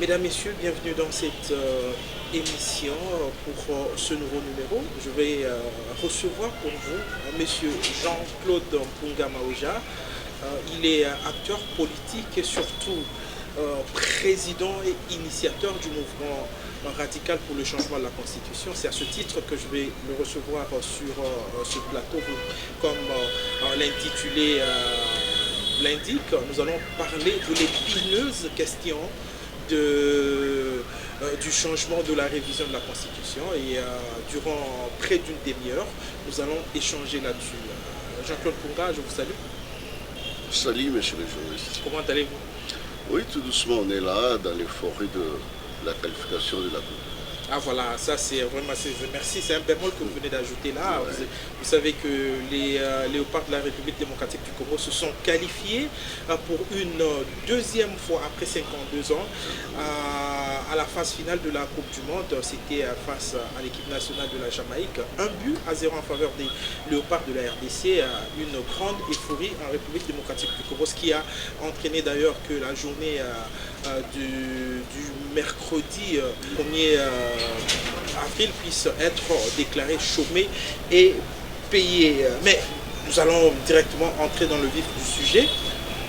Mesdames, Messieurs, bienvenue dans cette émission pour ce nouveau numéro. Je vais recevoir pour vous Monsieur Jean-Claude Mpunga Maoja. Il est acteur politique et surtout président et initiateur du mouvement radical pour le changement de la Constitution. C'est à ce titre que je vais le recevoir sur ce plateau. Comme l'intitulé l'indique, nous allons parler de l'épineuse question du changement de la révision de la Constitution et durant près d'une demi-heure, nous allons échanger là-dessus. Jean-Claude Mpunga, je vous salue. Salut, monsieur le journaliste. Comment allez-vous? Oui, tout doucement, on est là dans les forêts de la qualification de la Coupe. Ah voilà, ça c'est vraiment, merci, c'est un bémol que vous venez d'ajouter là. Ouais. Vous savez que les léopards de la République démocratique du Congo se sont qualifiés pour une deuxième fois après 52 ans à la phase finale de la Coupe du Monde. C'était face à l'équipe nationale de la Jamaïque. 1-0 en faveur des léopards de la RDC, une grande euphorie en République démocratique du Congo, ce qui a entraîné d'ailleurs que la journée du mercredi 1er avril puisse être déclaré chômé et payé. Mais nous allons directement entrer dans le vif du sujet.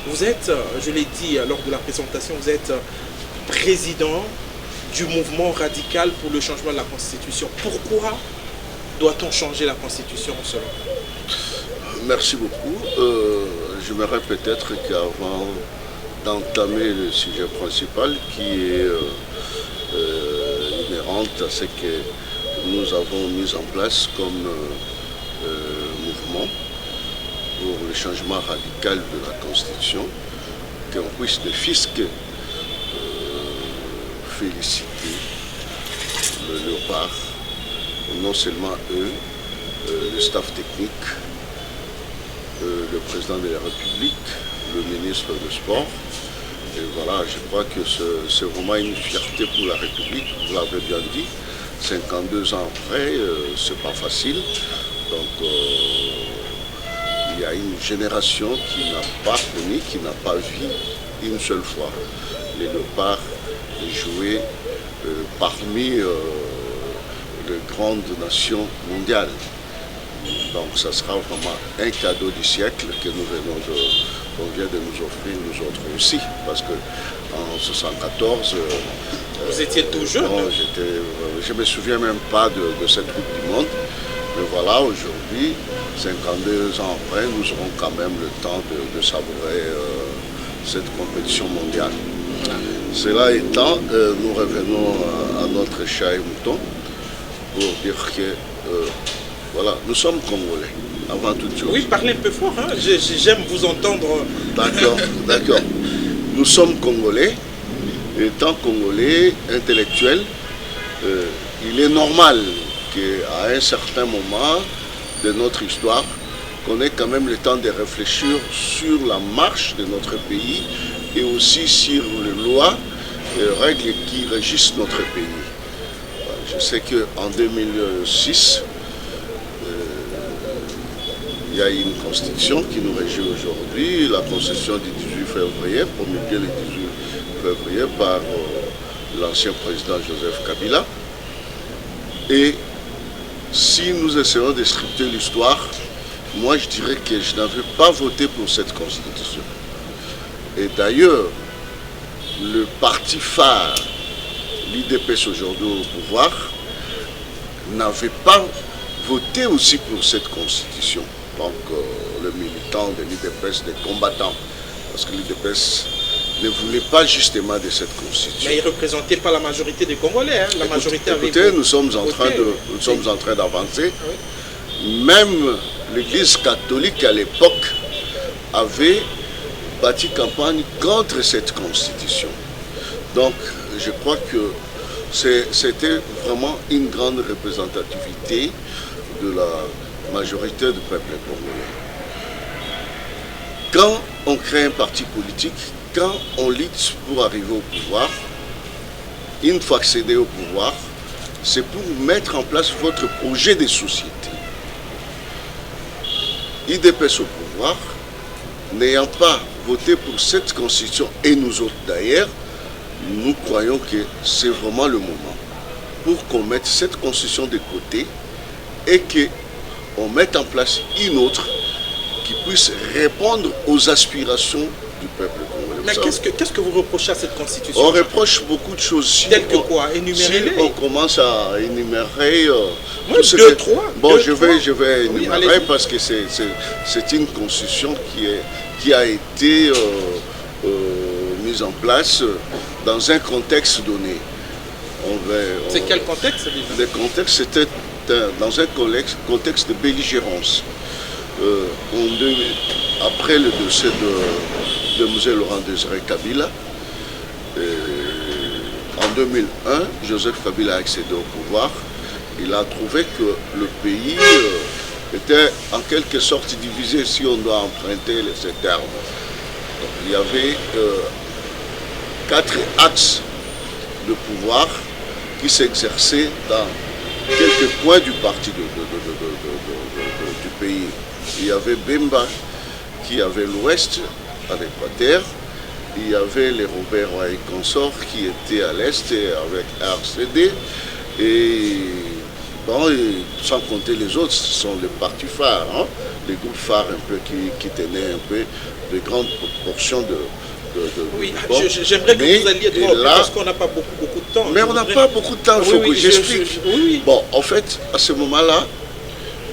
Vous êtes, je l'ai dit lors de la présentation, vous êtes président du mouvement radical pour le changement de la Constitution. Pourquoi doit-on changer la Constitution selon vous? Merci beaucoup. J'aimerais peut-être qu'avant d'entamer le sujet principal qui est inhérente à ce que nous avons mis en place comme mouvement pour le changement radical de la Constitution, qu'on puisse de fisc féliciter le léopard, non seulement eux, le staff technique, le président de la République, le ministre du Sport. Et voilà, je crois que c'est vraiment une fierté pour la République, vous l'avez bien dit. 52 ans après, c'est pas facile. Donc, il y a une génération qui n'a pas connu, qui n'a pas vu une seule fois les léopards jouer parmi les grandes nations mondiales. Donc, ça sera vraiment un cadeau du siècle que nous venons qu'on vient de nous offrir nous autres aussi, parce que en 1974, vous étiez tout jeune. Je ne me souviens même pas de cette Coupe du Monde, mais voilà, aujourd'hui, 52 ans après, nous aurons quand même le temps de savourer cette compétition mondiale. Cela étant, nous revenons à notre chat et mouton pour dire que voilà, nous sommes Congolais, avant toute chose. Oui, parlez un peu fort, hein? J'aime vous entendre. D'accord, d'accord. Nous sommes Congolais, et étant Congolais, intellectuels, il est normal qu'à un certain moment de notre histoire, qu'on ait quand même le temps de réfléchir sur la marche de notre pays et aussi sur les lois et règles qui régissent notre pays. Je sais qu'en 2006, il y a une constitution qui nous régit aujourd'hui, la constitution du 18 février, promulguée le 18 février par l'ancien président Joseph Kabila. Et si nous essayons de scripter l'histoire, moi je dirais que je n'avais pas voté pour cette constitution. Et d'ailleurs, le parti phare, l'IDPS aujourd'hui au pouvoir, n'avait pas voté aussi pour cette constitution. Donc le militant de l'IDPS, des combattants, parce que l'IDPS ne voulait pas justement de cette constitution. Mais il ne représentait pas la majorité des Congolais, hein? La majorité écoutez, avait... nous sommes en train d'avancer. Oui. Même l'Église catholique à l'époque avait bâti campagne contre cette constitution. Donc je crois que c'était vraiment une grande représentativité de la majorité du peuple congolais. Quand on crée un parti politique, quand on lutte pour arriver au pouvoir, une fois accédé au pouvoir, c'est pour mettre en place votre projet de société. IDPS au pouvoir, n'ayant pas voté pour cette constitution, et nous autres d'ailleurs, nous croyons que c'est vraiment le moment pour qu'on mette cette constitution de côté et qu'on mette en place une autre qui puisse répondre aux aspirations du peuple congolais. Mais qu'est-ce que vous reprochez à cette constitution? On reproche beaucoup de choses. Telles que quoi? Énumérez-les. Si on commence à énumérer... deux, trois. Bon, deux, je vais énumérer parce que c'est une constitution qui a été mise en place dans un contexte donné. C'est quel contexte déjà? Le contexte, c'était dans un contexte de belligérance. Après le décès de M. Laurent-Désiré Kabila, en 2001, Joseph Kabila a accédé au pouvoir. Il a trouvé que le pays était en quelque sorte divisé, si on doit emprunter ces termes. Donc, il y avait 4 axes de pouvoir qui s'exerçaient dans quelques points du parti du pays. Il y avait Bemba qui avait l'ouest à l'Équateur, il y avait les Robert et consorts qui étaient à l'est avec RCD, et bon, sans compter les autres, ce sont les partis phares, hein, les groupes phares un peu qui tenaient un peu de grandes portions de oui, j'aimerais que vous alliez droit au but parce qu'on n'a pas beaucoup de temps. Mais on n'a pas beaucoup de temps, il faut que j'explique. Oui. Bon, en fait, à ce moment-là,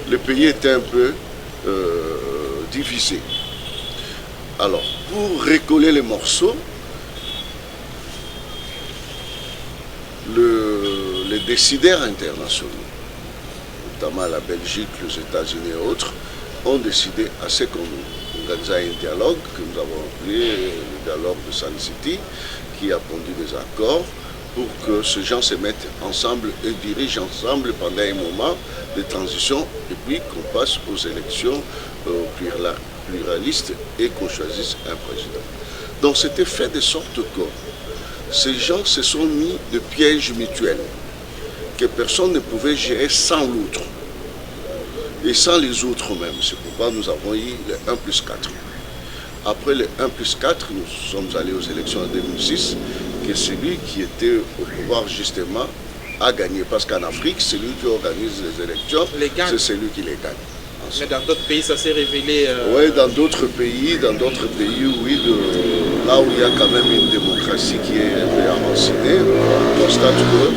le pays était un peu divisé. Alors, pour recoller les morceaux, les décideurs internationaux, notamment la Belgique, les États-Unis et autres, ont décidé à ce qu'on organise un dialogue que nous avons appelé le dialogue de Sun City, qui a pondu des accords pour que ces gens se mettent ensemble et dirigent ensemble pendant un moment de transition et puis qu'on passe aux élections pluralistes et qu'on choisisse un président. Donc c'était fait de sorte que ces gens se sont mis de pièges mutuels que personne ne pouvait gérer sans l'autre et sans les autres même. C'est pourquoi nous avons eu le 1+4. Après le 1+4, nous sommes allés aux élections en 2006, que celui qui était au pouvoir justement a gagné. Parce qu'en Afrique, celui qui organise les élections, c'est celui qui les gagne. Mais dans d'autres pays, ça s'est révélé... Oui, dans d'autres pays, oui, là où il y a quand même une démocratie qui est un peu enracinée, on constate que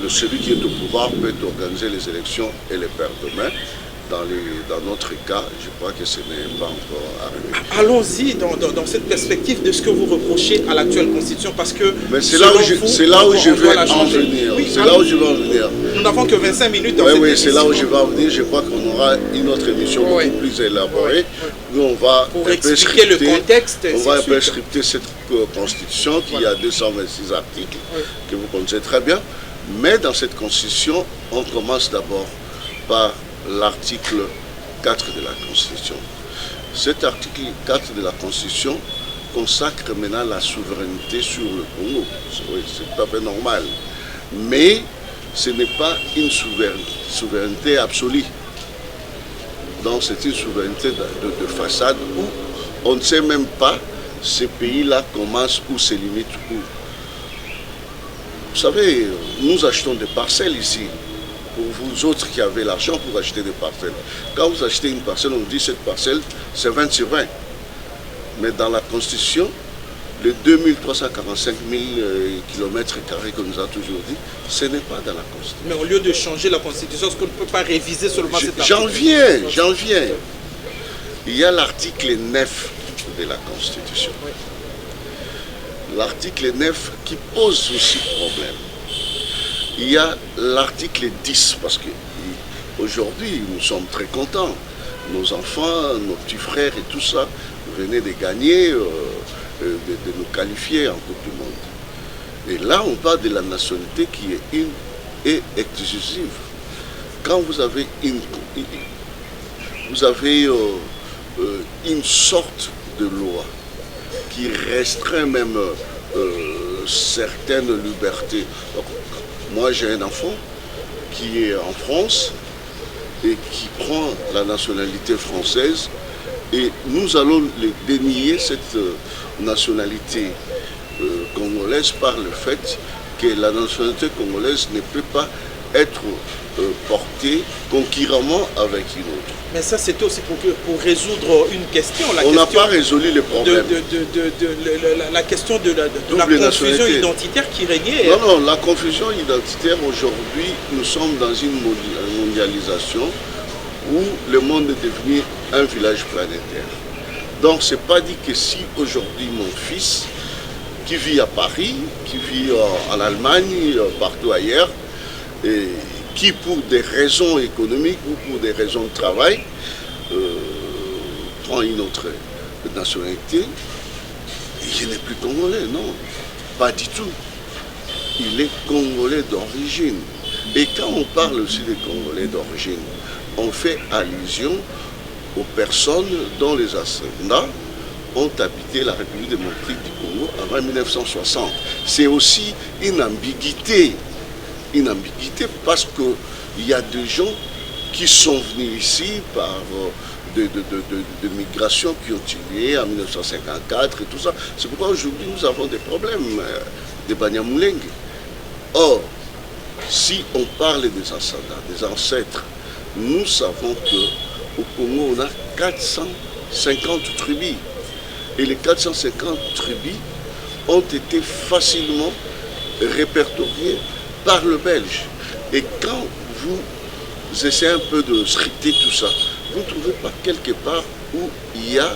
celui qui est au pouvoir peut organiser les élections et les perdre demain. Dans notre cas, je crois que ce n'est pas encore arrivé. Allons-y dans cette perspective de ce que vous reprochez à l'actuelle Constitution, parce que... Mais c'est là où je vais en venir. Oui, c'est là où je vais en venir. Nous n'avons que 25 minutes dans cette émission. Oui, c'est là où je vais en venir. Je crois qu'on aura une autre émission beaucoup plus élaborée. Où on va pour expliquer le contexte. On va un peu scripter cette Constitution qui a 226 articles, que vous connaissez très bien. Mais dans cette Constitution, on commence d'abord par l'article 4 de la Constitution. Cet article 4 de la Constitution consacre maintenant la souveraineté sur le Congo. C'est tout à fait normal. Mais ce n'est pas une souveraineté absolue. Donc c'est une souveraineté de façade où on ne sait même pas ces pays-là commencent ou se limitent où. Vous savez, nous achetons des parcelles ici. Pour vous autres qui avez l'argent pour acheter des parcelles. Quand vous achetez une parcelle, on dit cette parcelle, c'est 20 sur 20. Mais dans la Constitution, les 2345 000 km² que nous a toujours dit, ce n'est pas dans la Constitution. Mais au lieu de changer la Constitution, est-ce qu'on ne peut pas réviser seulement cet article? J'en viens. Il y a l'article 9 de la Constitution. Oui. L'article 9 qui pose aussi problème. Il y a l'article 10, parce qu'aujourd'hui, nous sommes très contents. Nos enfants, nos petits frères et tout ça venaient de gagner, de nous qualifier en Coupe du Monde. Et là, on parle de la nationalité qui est une et exclusive. Quand vous avez une sorte de loi qui restreint même certaines libertés. Donc, moi, j'ai un enfant qui est en France et qui prend la nationalité française et nous allons dénier cette nationalité congolaise par le fait que la nationalité congolaise ne peut pas être portée concurremment avec une autre. Mais ça, c'était aussi pour résoudre une question. On n'a pas résolu le problème. La question de la confusion identitaire qui régnait. Non, la confusion identitaire, aujourd'hui, nous sommes dans une mondialisation où le monde est devenu un village planétaire. Donc, ce n'est pas dit que si aujourd'hui mon fils, qui vit à Paris, qui vit en Allemagne, partout ailleurs, et qui pour des raisons économiques ou pour des raisons de travail prend une autre nationalité, il n'est plus congolais, non, pas du tout. Il est congolais d'origine. Et quand on parle aussi des congolais d'origine, on fait allusion aux personnes dont les ascendants ont habité la République démocratique du Congo avant 1960. C'est aussi une ambiguïté parce qu'il y a des gens qui sont venus ici par de migrations qui ont tué en 1954 et tout ça. C'est pourquoi aujourd'hui nous avons des problèmes de Banyamulenge. Or, si on parle des ascendants, des ancêtres, nous savons qu'au Congo on a 450 tribus. Et les 450 tribus ont été facilement répertoriées par le Belge. Et quand vous essayez un peu de scripter tout ça, vous ne trouvez pas quelque part où il y a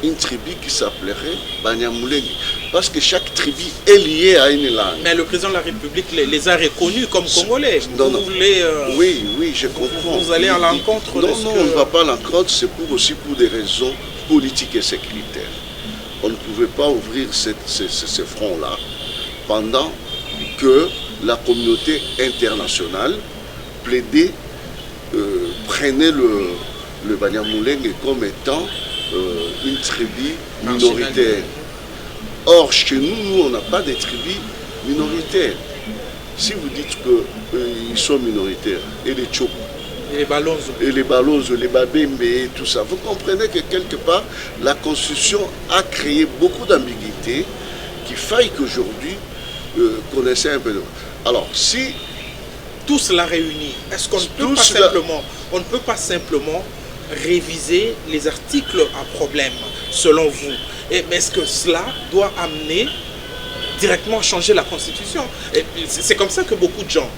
une tribu qui s'appellerait Banyamulenge. Parce que chaque tribu est liée à une langue. Mais le président de la République les a reconnus comme Congolais. Oui, je comprends. Vous allez à l'encontre de ce Non, on ne va pas à l'encontre, c'est aussi pour des raisons politiques et sécuritaires. On ne pouvait pas ouvrir ces fronts-là pendant que la communauté internationale plaidait, prenait le Banyamulenge comme étant une tribu minoritaire. Or, chez nous, on n'a pas de tribus minoritaires. Si vous dites qu'ils sont minoritaires, et les Tchoko, et les Balozos, les Babembe et tout ça, vous comprenez que quelque part, la Constitution a créé beaucoup d'ambiguïté qui faille qu'aujourd'hui connaissait un peu de... Alors, si... Tout cela réuni, est-ce qu'on ne peut pas simplement réviser les articles à problème, selon vous? Mais est-ce que cela doit amener directement à changer la Constitution? C'est comme ça que beaucoup de gens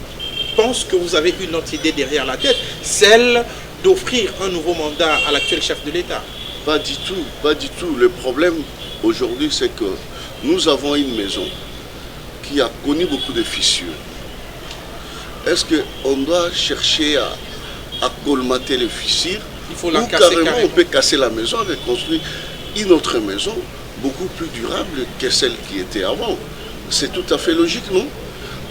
pensent que vous avez une autre idée derrière la tête, celle d'offrir un nouveau mandat à l'actuel chef de l'État. Pas du tout, pas du tout. Le problème aujourd'hui, c'est que nous avons une maison qui a connu beaucoup de fissures. Est-ce qu'on doit chercher à colmater les fissures? Il faut la ou casser carrément on peut casser la maison et reconstruire une autre maison beaucoup plus durable que celle qui était avant. C'est tout à fait logique, non?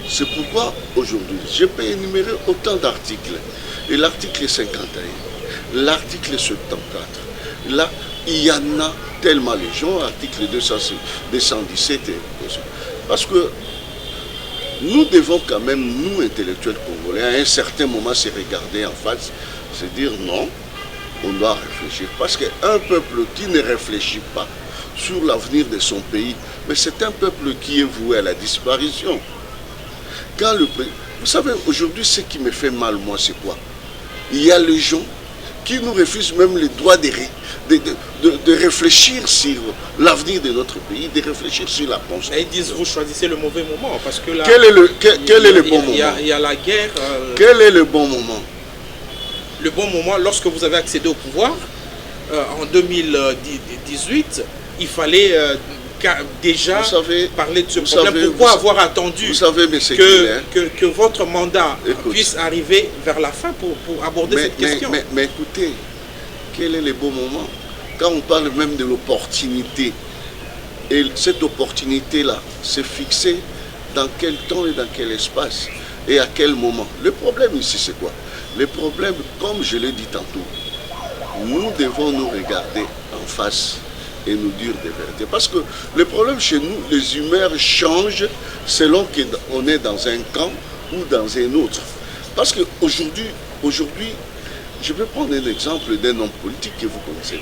C'est pourquoi aujourd'hui, je peux énumérer autant d'articles. Et l'article 51, l'article 74, là, il y en a tellement les gens, article 217, parce que nous devons quand même, nous intellectuels congolais, à un certain moment se regarder en face, se dire non, on doit réfléchir. Parce qu'un peuple qui ne réfléchit pas sur l'avenir de son pays, mais c'est un peuple qui est voué à la disparition. Vous savez, aujourd'hui, ce qui me fait mal, moi, c'est quoi? Il y a les gens qui nous refusent même le droit de réfléchir sur l'avenir de notre pays, de réfléchir sur la Constitution. Et ils disent, vous choisissez le mauvais moment, parce que là... Quel est le bon moment? Il y a la guerre... Quel est le bon moment? Le bon moment, lorsque vous avez accédé au pouvoir, en 2018, il fallait déjà parler de ce problème. Pourquoi avoir attendu que votre mandat puisse arriver vers la fin pour aborder cette question? Mais écoutez, quel est le bon moment? Quand on parle même de l'opportunité, et cette opportunité-là, c'est fixé dans quel temps et dans quel espace et à quel moment. Le problème ici, c'est quoi? Le problème, comme je l'ai dit tantôt, nous devons nous regarder en face et nous dire des vérités. Parce que le problème chez nous, les humeurs changent selon qu'on est dans un camp ou dans un autre. Parce qu'aujourd'hui, je vais prendre un exemple d'un homme politique que vous connaissez.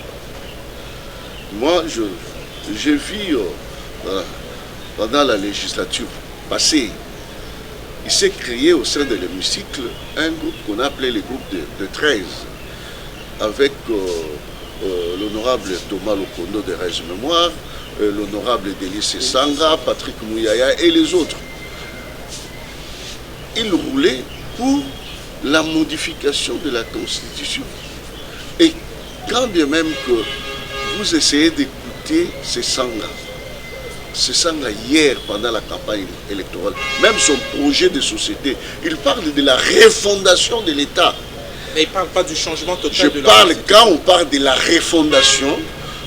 Moi, je vis pendant la législature passée, il s'est créé au sein de l'hémicycle un groupe qu'on appelait le groupe de 13, avec l'honorable Thomas Lokondo de Rez Mémoire, l'honorable Délice Sanga, Patrick Mouyaya et les autres. Ils roulaient pour la modification de la Constitution. Et quand bien même que vous essayez d'écouter ces Sanga hier pendant la campagne électorale, même son projet de société, il parle de la refondation de l'État. Mais il ne parle pas du changement total Je de la parle, quand on parle de la refondation,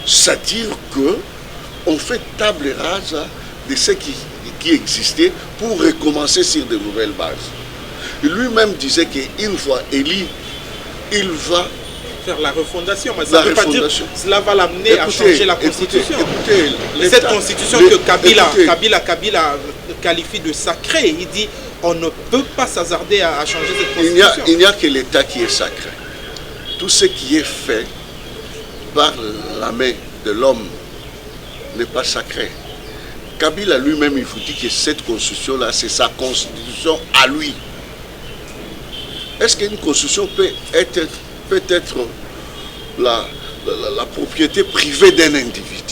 c'est-à-dire qu'on fait table rase de ce qui existait pour recommencer sur de nouvelles bases. Lui-même disait qu'une fois élu, il va faire la refondation, mais ça ne veut pas dire que cela va l'amener à changer la Constitution. Écoutez, cette Constitution que Kabila qualifie de sacrée, il dit on ne peut pas s'hasarder à changer cette Constitution. Il n'y a que l'État qui est sacré. Tout ce qui est fait par la main de l'homme n'est pas sacré. Kabila lui-même, il vous dit que cette Constitution-là, c'est sa Constitution à lui. Est-ce qu'une Constitution peut être la propriété privée d'un individu?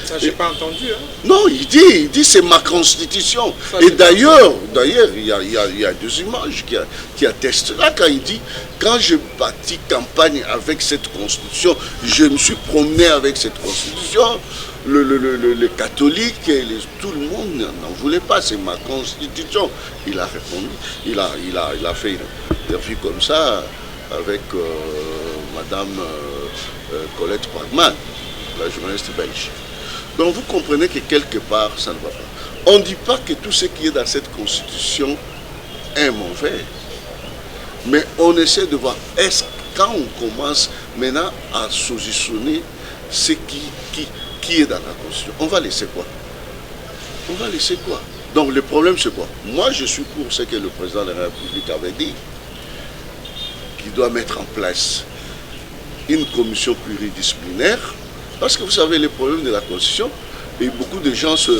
Ça, je n'ai pas entendu. Hein? Non, il dit c'est ma constitution. Ça, et d'ailleurs, il y a deux images qui attestent là, quand il dit, quand je bâtis campagne avec cette constitution, je me suis promené avec cette constitution, les catholiques, tout le monde n'en voulait pas, c'est ma constitution. Il a répondu, il a fait une interview comme ça avec Madame Colette Pragman, la journaliste belge. Donc vous comprenez que quelque part, ça ne va pas. On ne dit pas que tout ce qui est dans cette constitution est mauvais. Mais on essaie de voir, est-ce quand on commence maintenant à saucissonner ce qui est dans la constitution, on va laisser quoi? On va laisser quoi? Donc le problème c'est quoi? Moi je suis pour ce que le président de la République avait dit, qu'il doit mettre en place une commission pluridisciplinaire. Parce que vous savez, les problèmes de la Constitution, et beaucoup de gens se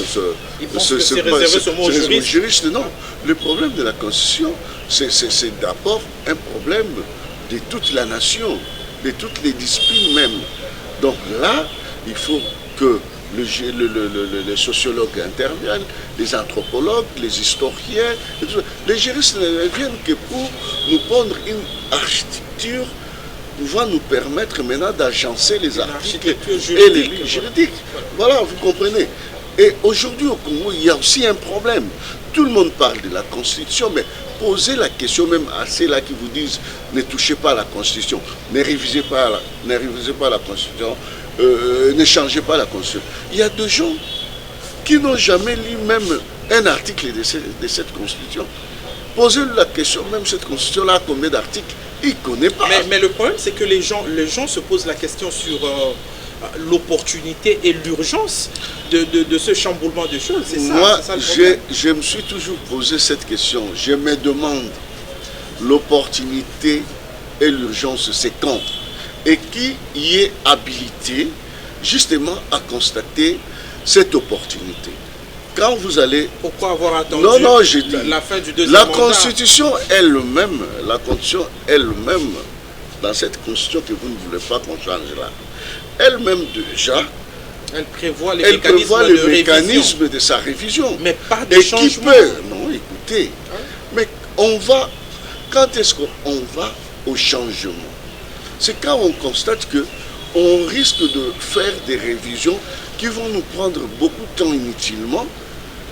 juristes. Non, le problème de la Constitution, c'est d'abord un problème de toute la nation, de toutes les disciplines même. Donc là, il faut que les sociologues interviennent, les anthropologues, les historiens, les juristes ne viennent que pour nous prendre une architecture pouvant nous permettre maintenant d'agencer les articles et les lignes juridiques. Voilà, vous comprenez. Et aujourd'hui au Congo, il y a aussi un problème. Tout le monde parle de la Constitution, mais posez la question même à ceux-là qui vous disent ne touchez pas à la Constitution, ne révisez pas la Constitution, ne changez pas la Constitution. Il y a des gens qui n'ont jamais lu même un article de cette Constitution. Posez-lui la question, même cette Constitution-là, combien d'articles? Il ne connaît pas. Mais le problème, c'est que les gens se posent la question sur l'opportunité et l'urgence de ce chamboulement de choses. C'est ça. Moi, ça je me suis toujours posé cette question. Je me demande, l'opportunité et l'urgence, c'est quand? Et qui y est habilité justement à constater cette opportunité? Quand vous allez... Pourquoi avoir attendu la fin du deuxième mandat? Constitution elle-même, la Constitution elle-même, dans cette Constitution que vous ne voulez pas qu'on change là, elle-même déjà, elle prévoit les mécanismes de sa révision. Mais pas de changement. Non, écoutez, mais on va... Quand est-ce qu'on va au changement? C'est quand on constate qu'on risque de faire des révisions qui vont nous prendre beaucoup de temps inutilement.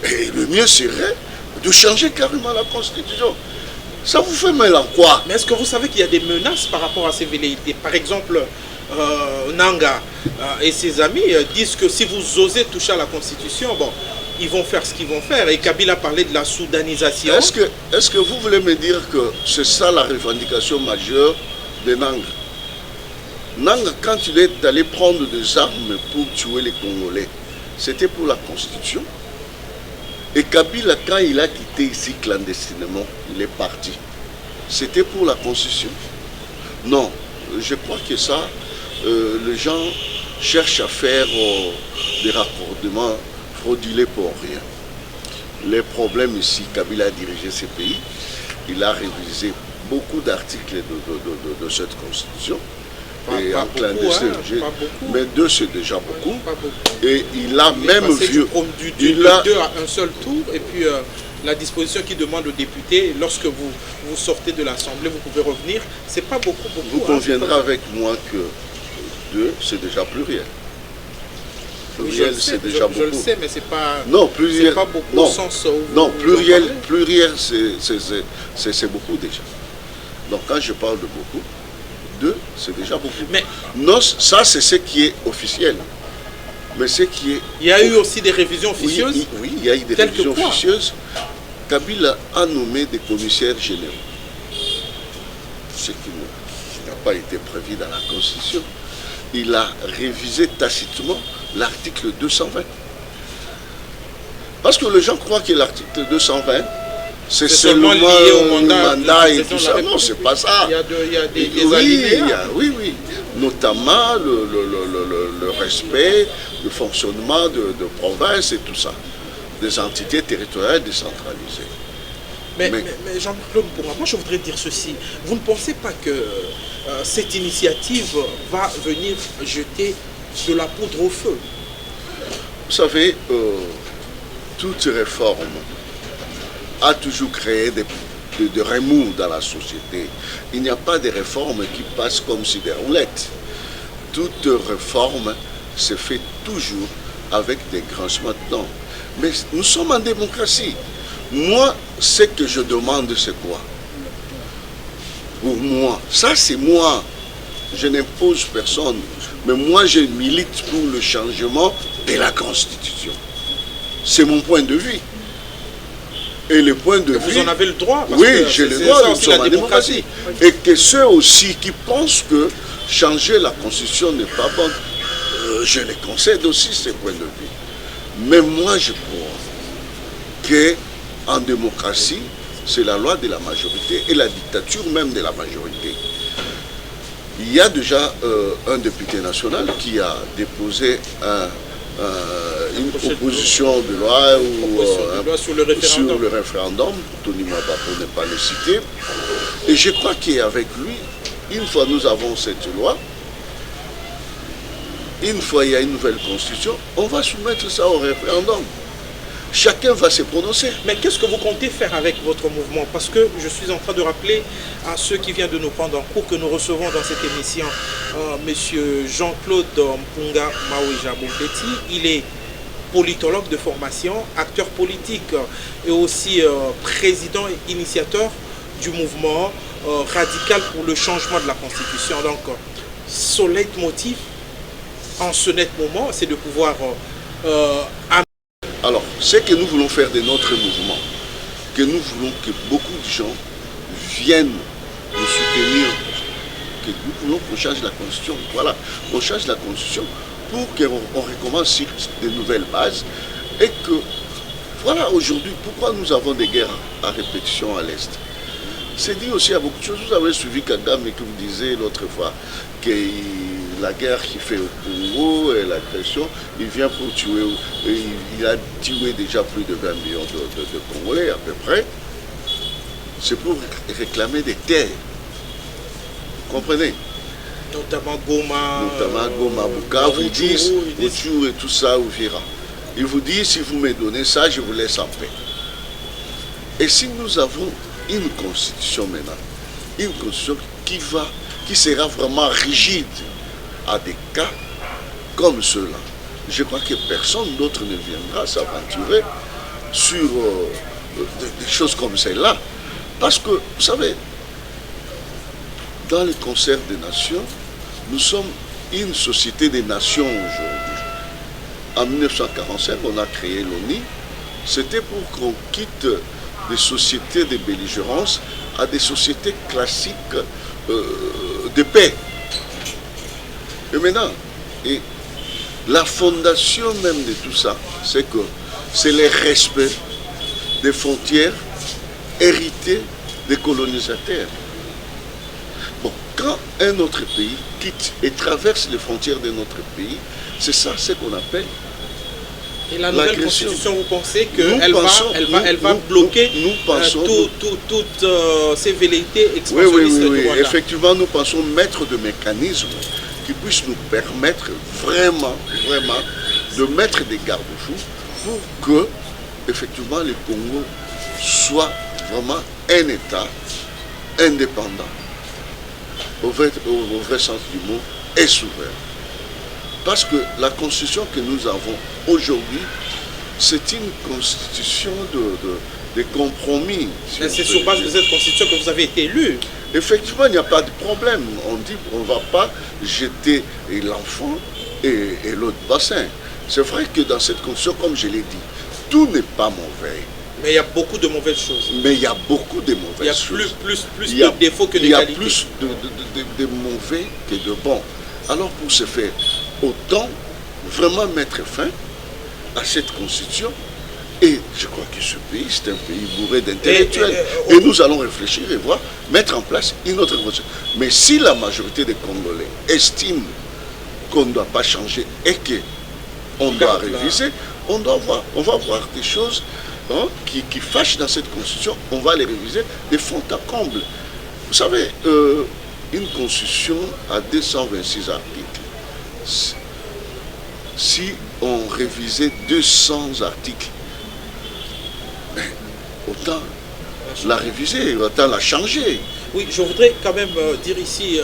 Et le mieux serait de changer carrément la Constitution. Ça vous fait mal en quoi? Mais est-ce que vous savez qu'il y a des menaces par rapport à ces velléités? Par exemple, Nanga et ses amis disent que si vous osez toucher à la Constitution, bon, ils vont faire ce qu'ils vont faire. Et Kabila parlait de la soudanisation. Est-ce que vous voulez me dire que c'est ça la revendication majeure de Nanga? Nanga, quand il est allé prendre des armes pour tuer les Congolais, c'était pour la Constitution. Et Kabila, quand il a quitté ici clandestinement, il est parti. C'était pour la Constitution. Non, je crois que ça, les gens cherchent à faire des raccordements fraudulé pour rien. Les problèmes ici, Kabila a dirigé ces pays, il a révisé beaucoup d'articles de cette constitution. Et en clandestin, mais 2 c'est déjà beaucoup. Et il a même vu. Du 2 à un seul tour, et puis la disposition qui demande aux députés, lorsque vous sortez de l'Assemblée, vous pouvez revenir. C'est pas beaucoup. Vous conviendrez avec moi que 2 c'est déjà pluriel. Pluriel, c'est déjà beaucoup. Je le sais, mais c'est pas. Non, pluriel. Pas beaucoup au sens où non, pluriel, c'est beaucoup déjà. Donc quand je parle de beaucoup, 2, c'est déjà beaucoup. Mais non, ça c'est ce qui est officiel. Mais ce qui est... Il y a eu aussi des révisions officieuses. Oui, il y a eu des révisions officieuses. Kabila a nommé des commissaires généraux. Ce qui n'a pas été prévu dans la Constitution. Il a révisé tacitement l'article 220. Parce que les gens croient que l'article 220, c'est seulement lié au mandat et tout ça. Non, c'est pas ça. Il y a des alinéas. Oui. Notamment le respect du fonctionnement de provinces et tout ça. Des entités territoriales décentralisées. Mais Jean-Claude, moi je voudrais dire ceci. Vous ne pensez pas que cette initiative va venir jeter de la poudre au feu? Vous savez, toute réforme a toujours créé des remous dans la société. Il n'y a pas de réforme qui passe comme si des roulettes. Toute réforme se fait toujours avec des grincements de dents. Mais nous sommes en démocratie. Moi, ce que je demande, c'est quoi? Pour moi, ça c'est moi. Je n'impose personne. Mais moi, je milite pour le changement de la Constitution. C'est mon point de vue. Et le point de vue... Vous en avez le droit. Oui, j'ai le droit, nous sommes en démocratie. Et que ceux aussi qui pensent que changer la Constitution n'est pas bon, je les concède aussi ces points de vue. Mais moi, je crois qu'en démocratie, c'est la loi de la majorité et la dictature même de la majorité. Il y a déjà un député national qui a déposé une proposition de loi, sur le référendum, Tony Maba pour ne pas le citer. Et je crois qu'avec lui, une fois nous avons cette loi, une fois il y a une nouvelle constitution, on va soumettre ça au référendum. Chacun va se prononcer. Mais qu'est-ce que vous comptez faire avec votre mouvement? Parce que je suis en train de rappeler à ceux qui viennent de nous prendre en cours que nous recevons dans cette émission M. Jean-Claude Mpunga Maouija Bompeti. Il est politologue de formation, acteur politique et aussi président et initiateur du mouvement radical pour le changement de la Constitution. Donc, son leitmotiv en ce net moment, c'est de pouvoir alors, ce que nous voulons faire de notre mouvement, que nous voulons que beaucoup de gens viennent nous soutenir, que nous voulons qu'on change la Constitution. Voilà, on change la Constitution pour qu'on recommence sur de nouvelles bases et que, voilà, aujourd'hui, pourquoi nous avons des guerres à répétition à l'Est? C'est dit aussi à beaucoup de choses. Vous avez suivi Kagame et que vous disiez l'autre fois que la guerre qu'il fait au Congo et l'agression, il vient pour tuer, il a tué déjà plus de 20 millions de Congolais à peu près. C'est pour réclamer des terres. Vous comprenez? Notamment Goma, Bukavu, vous disent, Rutshuru et tout ça, Uvira. Il vous dit, si vous me donnez ça, je vous laisse en paix. Et si nous avons une constitution maintenant, une constitution qui sera vraiment rigide à des cas comme ceux-là, je crois que personne d'autre ne viendra s'aventurer sur des choses comme celle-là. Parce que, vous savez, dans le concert des nations, nous sommes une société des nations aujourd'hui. En 1945, on a créé l'ONU. C'était pour qu'on quitte des sociétés de belligérance à des sociétés classiques de paix. Et maintenant, la fondation même de tout ça, c'est que c'est le respect des frontières héritées des colonisateurs. Bon, quand un autre pays quitte et traverse les frontières de notre pays, c'est ça ce qu'on appelle Et la nouvelle constitution, vous pensez qu'elle va bloquer toutes ces velléités expansionnistes? Oui, effectivement, nous pensons mettre des mécanismes qui puissent nous permettre vraiment de mettre des garde-fous pour que, effectivement, le Congo soit vraiment un État indépendant, au vrai sens du mot, et souverain. Parce que la constitution que nous avons aujourd'hui, c'est une constitution de compromis. C'est sur base de cette constitution que vous avez été élu. Effectivement, il n'y a pas de problème. On dit qu'on ne va pas jeter l'enfant et l'autre bassin. C'est vrai que dans cette constitution, comme je l'ai dit, tout n'est pas mauvais. Mais il y a beaucoup de mauvaises choses. Mais il y a beaucoup de mauvaises choses. Il y a plus de défauts que de qualités. Il y a plus de mauvais que de bons. Alors pour ce faire, autant vraiment mettre fin à cette constitution. Et je crois que ce pays, c'est un pays bourré d'intellectuels. Et nous allons réfléchir et voir, mettre en place une autre constitution. Mais si la majorité des Congolais estime qu'on ne doit pas changer et qu'on doit réviser, on va voir des choses qui fâchent dans cette constitution. On va les réviser de fond à comble. Vous savez, une constitution à 226 articles. Si on révisait 200 articles, autant la réviser, autant la changer. Oui, je voudrais quand même dire ici,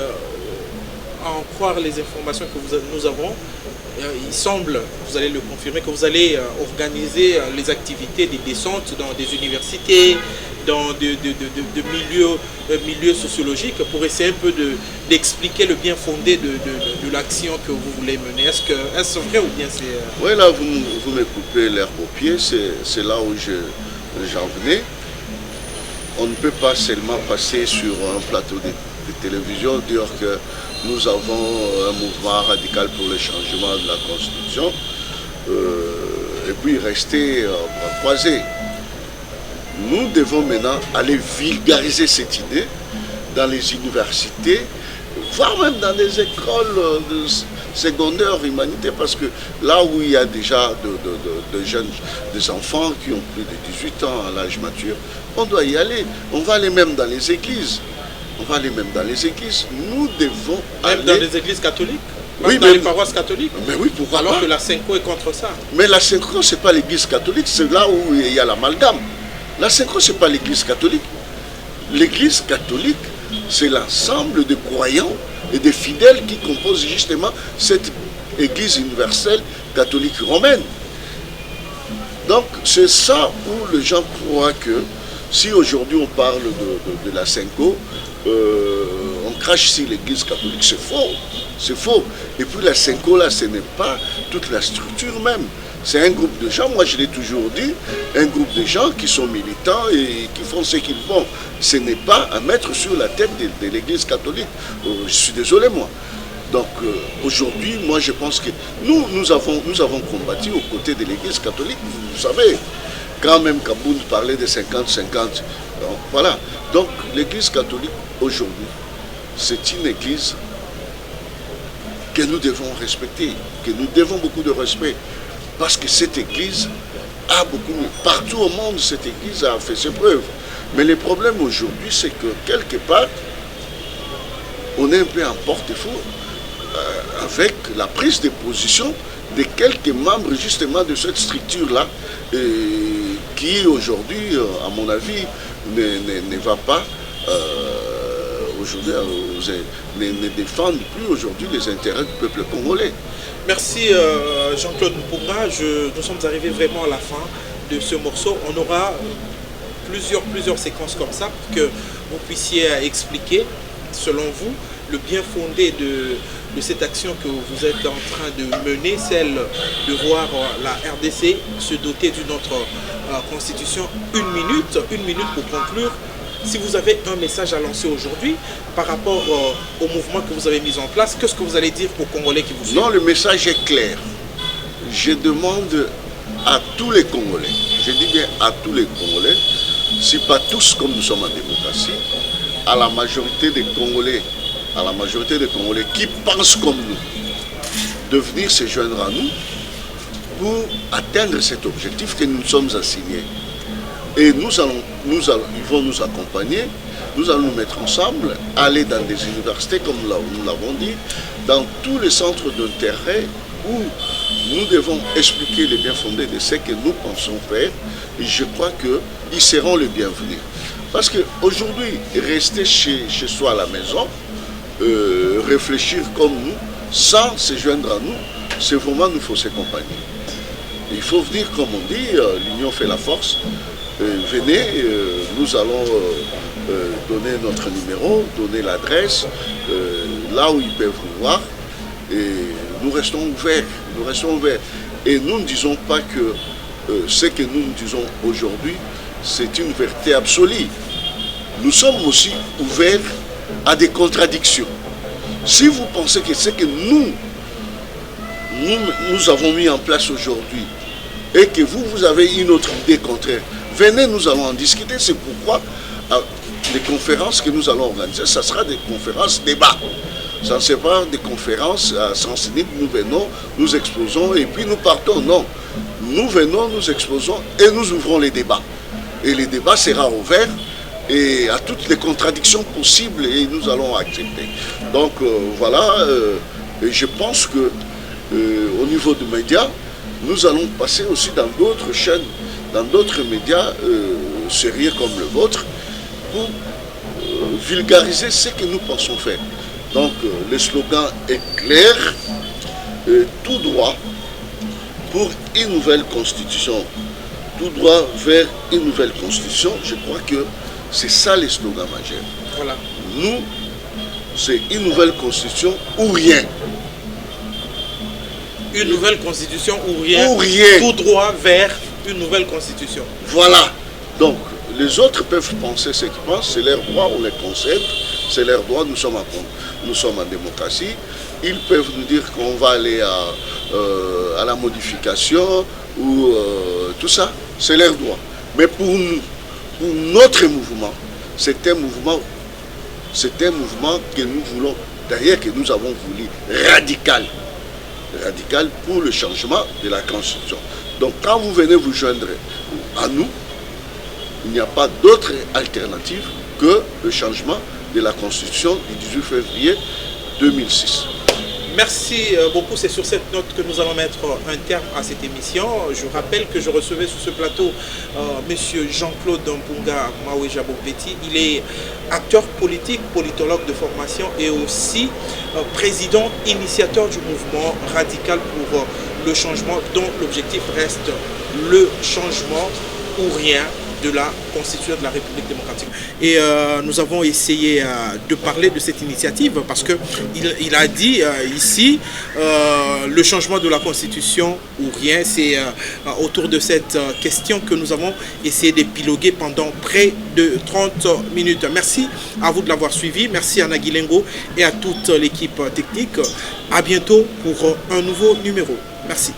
à en croire les informations que nous avons, il semble, vous allez le confirmer, que vous allez organiser les activités des descentes dans des universités, dans de milieux sociologiques, pour essayer un peu d'expliquer le bien fondé de l'action que vous voulez mener. Est-ce vrai ou bien c'est... Oui, là, vous me coupez l'herbe au pied, c'est là où j'en venais. On ne peut pas seulement passer sur un plateau de télévision, dire que nous avons un mouvement radical pour le changement de la Constitution, et puis rester bras croisés. Nous devons maintenant aller vulgariser cette idée dans les universités, voire même dans les écoles secondaires humanité, parce que là où il y a déjà de jeunes, des enfants qui ont plus de 18 ans à l'âge mature, on doit y aller. On va aller même dans les églises. Nous devons aller... Même dans les églises catholiques? Oui, dans les paroisses catholiques? Mais oui, pourquoi pas? Alors que la Synco est contre ça. Mais la Synco, ce n'est pas l'église catholique, c'est là où il y a l'amalgame. La Synco, ce n'est pas l'église catholique. L'église catholique, c'est l'ensemble de croyants et de fidèles qui composent justement cette église universelle catholique romaine. Donc, c'est ça où les gens croient que si aujourd'hui on parle de la Synco, on crache sur l'église catholique, c'est faux. C'est faux. Et puis la Synco, là, ce n'est pas toute la structure même. C'est un groupe de gens, moi je l'ai toujours dit, un groupe de gens qui sont militants et qui font ce qu'ils font. Ce n'est pas à mettre sur la tête de l'église catholique. Je suis désolé, moi. Donc aujourd'hui, moi je pense que nous avons combattu aux côtés de l'église catholique. Vous savez, quand même Kaboun parlait de 50-50. Voilà. Donc l'église catholique aujourd'hui, c'est une église que nous devons respecter, que nous devons beaucoup de respect. Parce que cette église a beaucoup, partout au monde, cette église a fait ses preuves. Mais le problème aujourd'hui, c'est que quelque part, on est un peu en porte-à-faux avec la prise de position de quelques membres justement de cette structure-là, qui aujourd'hui, à mon avis, ne va pas aujourd'hui, ne défendent plus aujourd'hui les intérêts du peuple congolais. Merci Jean-Claude Mpunga. Nous sommes arrivés vraiment à la fin de ce morceau. On aura plusieurs séquences comme ça pour que vous puissiez expliquer, selon vous, le bien fondé de cette action que vous êtes en train de mener, celle de voir la RDC se doter d'une autre constitution. Une minute pour conclure. Si vous avez un message à lancer aujourd'hui par rapport au mouvement que vous avez mis en place, qu'est-ce que vous allez dire aux Congolais qui vous suivent? Non, le message est clair. Je demande à tous les Congolais, je dis bien à tous les Congolais, si pas tous comme nous sommes en démocratie, à la majorité des Congolais qui pensent comme nous, de venir se joindre à nous pour atteindre cet objectif que nous nous sommes assignés. Et ils vont nous accompagner, nous allons nous mettre ensemble, aller dans des universités, comme nous l'avons dit, dans tous les centres d'intérêt où nous devons expliquer les bien-fondés de ce que nous pensons faire. Et je crois qu'ils seront les bienvenus. Parce qu'aujourd'hui, rester chez soi à la maison, réfléchir comme nous, sans se joindre à nous, c'est vraiment nous fausser compagnie. Il faut venir, comme on dit, l'union fait la force. Venez, nous allons donner notre numéro, donner l'adresse, là où ils peuvent nous voir. Et nous restons ouverts. Nous restons ouverts. Et nous ne disons pas que ce que nous disons aujourd'hui, c'est une vérité absolue. Nous sommes aussi ouverts à des contradictions. Si vous pensez que ce que nous avons mis en place aujourd'hui et que vous avez une autre idée contraire, venez, nous allons en discuter. C'est pourquoi les conférences que nous allons organiser, ça sera des conférences débats. Ça ne sera pas des conférences à sens unique, nous venons, nous exposons et puis nous partons. Non, nous venons, nous exposons et nous ouvrons les débats. Et les débats sera ouvert et à toutes les contradictions possibles et nous allons accepter. Donc voilà, et je pense que au niveau des médias, nous allons passer aussi dans d'autres chaînes, dans d'autres médias sérieux comme le vôtre, pour vulgariser ce que nous pensons faire. Donc le slogan est clair, tout droit pour une nouvelle constitution, tout droit vers une nouvelle constitution. Je crois que c'est ça les slogans majeurs. Voilà. Nous, c'est une nouvelle constitution ou rien. Une nouvelle constitution ou rien. Ou rien. Tout droit vers une nouvelle constitution. Voilà. Donc, les autres peuvent penser ce qu'ils pensent, c'est leur droit, on les concède, c'est leur droit, nous sommes en démocratie. Ils peuvent nous dire qu'on va aller à la modification ou tout ça, c'est leur droit. Mais pour nous, pour notre mouvement, c'est un mouvement que nous voulons, d'ailleurs que nous avons voulu radical pour le changement de la Constitution. Donc quand vous venez vous joindre à nous, il n'y a pas d'autre alternative que le changement de la Constitution du 18 février 2006. Merci beaucoup. C'est sur cette note que nous allons mettre un terme à cette émission. Je rappelle que je recevais sur ce plateau M. Jean-Claude Mpunga Maweja Bokbeti. Il est acteur politique, politologue de formation et aussi président initiateur du mouvement radical pour le changement, dont l'objectif reste le changement ou rien de la Constitution de la République démocratique. Et nous avons essayé de parler de cette initiative parce qu'il a dit ici le changement de la Constitution ou rien. C'est autour de cette question que nous avons essayé d'épiloguer pendant près de 30 minutes. Merci à vous de l'avoir suivi. Merci à Nagui Lengo et à toute l'équipe technique. À bientôt pour un nouveau numéro. Merci.